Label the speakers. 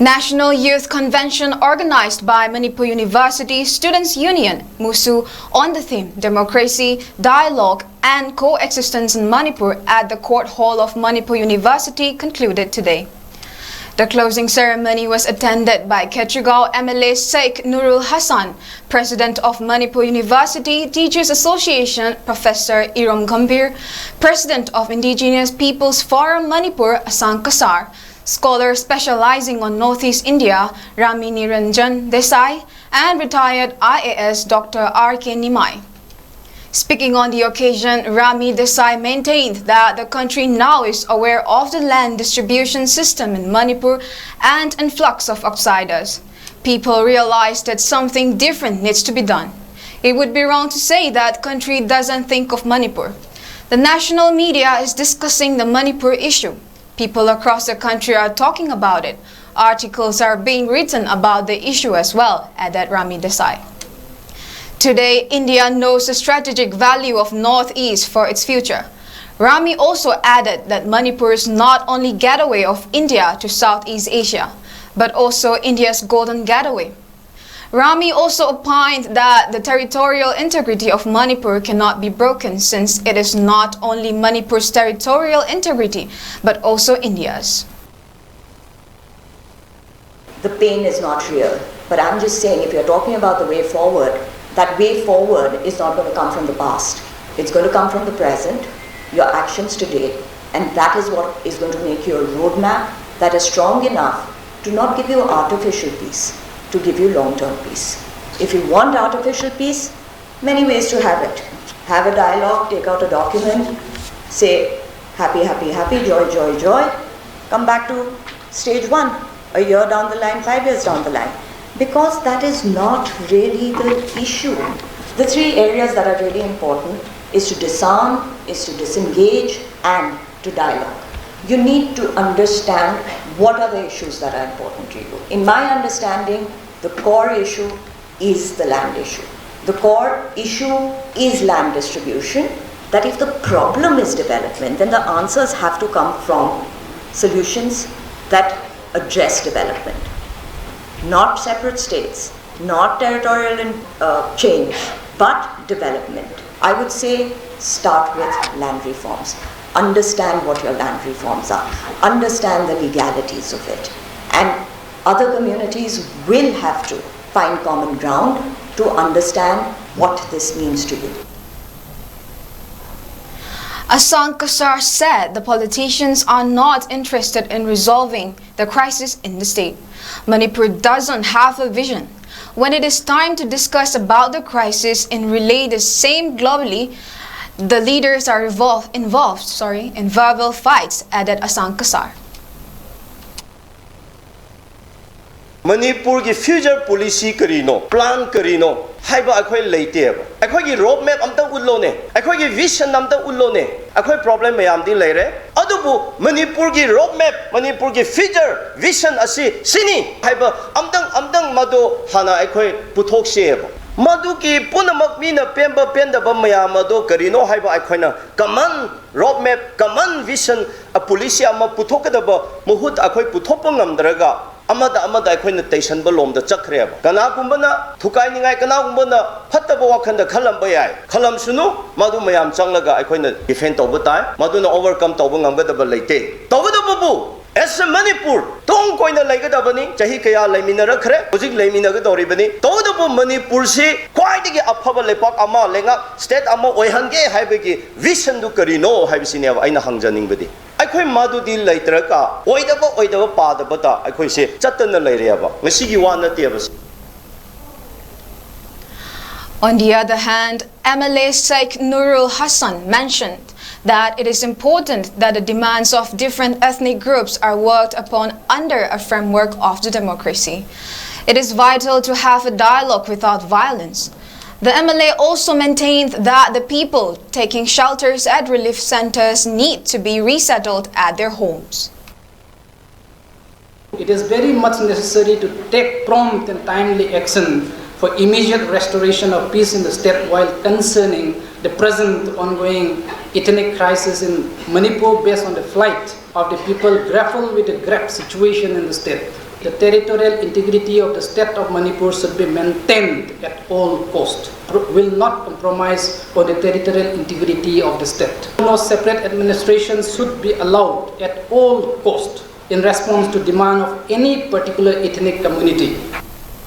Speaker 1: National Youth Convention organized by Manipur University Students' Union, MUSU, on the theme Democracy, Dialogue and Coexistence in Manipur at the Court Hall of Manipur University concluded today. The closing ceremony was attended by Ketrigao MLA Sheikh Nurul Hassan, President of Manipur University Teachers Association Professor Iram Gambhir, President of Indigenous Peoples Forum Manipur Asang Kasar, scholar specializing on Northeast India Rami NIRANJAN DESAI, and retired IAS Dr. R.K. Nimai. Speaking on the occasion, Rami DESAI maintained that the country now is aware of the land distribution system in Manipur and influx of outsiders. People realize that something different needs to be done. It would be wrong to say that country doesn't think of Manipur. The national media is discussing the Manipur issue. People across the country are talking about it. Articles are being written about the issue as well, added Rami DESAI. Today, India knows the strategic value of Northeast for its future. Rami also added that Manipur is not only gateway of India to Southeast Asia, but also India's golden gateway. Rami also opined that the territorial integrity of Manipur cannot be broken since it is not only Manipur's territorial integrity, but also India's.
Speaker 2: The pain is not real, but I'm just saying if you're talking about the way forward, that way forward is not going to come from the past. It's going to come from the present, your actions today, and that is what is going to make you a roadmap that is strong enough to not give you artificial peace, to give you long-term peace. If you want artificial peace, many ways to have it. Have a dialogue, take out a document, say happy, happy, happy, joy, joy, joy. Come back to stage one, a year down the line, 5 years down the line. Because that is not really the issue. The three areas that are really important is to disarm, is to disengage, and to dialogue. You need to understand what are the issues that are important to you. In my understanding, the core issue is the land issue. The core issue is land distribution, that if the problem is development, then the answers have to come from solutions that address development. Not separate states, not territorial change, but development. I would say start with land reforms. Understand what your land reforms are. Understand the legalities of it. And other communities will have to find common ground to understand what this means to you.
Speaker 1: Asang Kasar said the politicians are not interested in resolving the crisis in the state. Manipur doesn't have a vision. When it is time to discuss about the crisis and relay the same globally, the leaders are involved in verbal fights, added Asang Kasar.
Speaker 3: Manipur ki future policy karino, plan karino, haiba akhoi leite ba. Akhoi ki roadmap amta ullo ne, akhoi ki vision amta ullo ne, akhoi problem mayam di leire. Adubu Manipur ki roadmap, Manipur ki future vision asi sini haiba amtang mado hana akhoi puthok se ba. Madu ki punamak mina pemba penda ba mayam mado karino haiba akhoi na common roadmap, common vision a policy ama puthokadaba muhut akhoi puthopang ngamdraga. Amada akhoi station balom da chakre ba kana kumbana thukai ningai kana kumbana phattaba wakhanda khalam ba yai khalam sunu madu mayam changlaga akhoi na defend toba tai madu na overcome toba ngamgadaba leite toba bu as a Manipur tong koina laigadabani chahi kaya laiminara khre hojik laiminaga doribani toba Manipur si khwaidagi afaba lepak ama lenga state ama oihange haibagi vision du karino haibisine ba aina hangjaningbadi akhoi madu di laitraka oidaba padaba ta akhoi se chattana laireba ngasigi wa nateba.
Speaker 1: On the other hand, MLA Sheikh Nurul Hassan mentioned that it is important that the demands of different ethnic groups are worked upon under a framework of the democracy. It is vital to have a dialogue without violence. The MLA also maintained that the people taking shelters at relief centers need to be resettled at their homes.
Speaker 4: It is very much necessary to take prompt and timely action for immediate restoration of peace in the state while concerning the present ongoing ethnic crisis in Manipur based on the plight of the people grapple with the grave situation in the state. The territorial integrity of the state of Manipur should be maintained at all costs. Will not compromise on the territorial integrity of the state. No separate administration should be allowed at all costs in response to demand of any particular ethnic community.